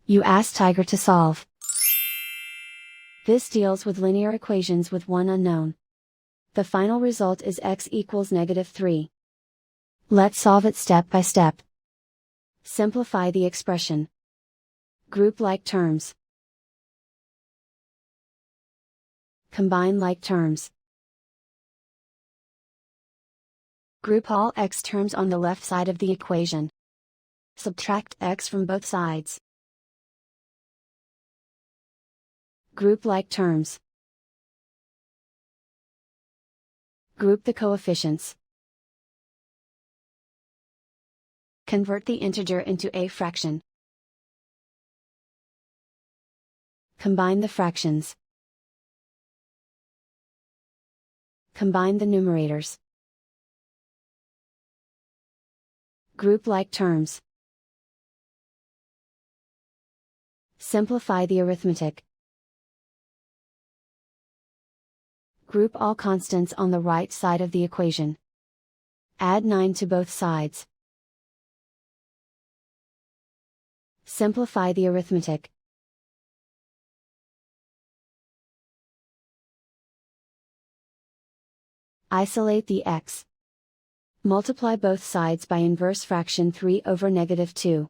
You ask Tiger to solve. This deals with linear equations with one unknown. The final result is x equals -3. Let's solve it step by step. Simplify the expression. Group like terms. Combine like terms. Group all x terms on the left side of the equation. Subtract x from both sides. Group like terms. Group the coefficients. Convert the integer into a fraction. Combine the fractions. Combine the numerators. Group like terms. Simplify the arithmetic. Group all constants on the right side of the equation. Add 9 to both sides. Simplify the arithmetic. Isolate the x. Multiply both sides by inverse fraction 3 over -2.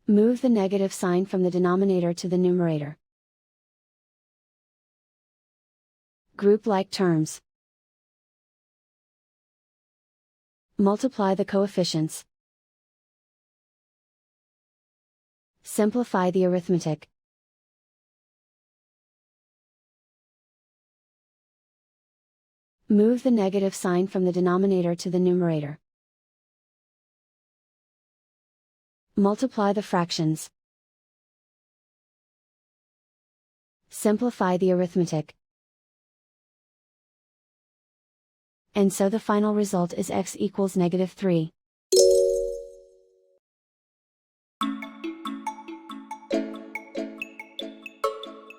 Move the negative sign from the denominator to the numerator. Group like terms. Multiply the coefficients. Simplify the arithmetic. Move the negative sign from the denominator to the numerator. Multiply the fractions. Simplify the arithmetic. And so the final result is x equals -3.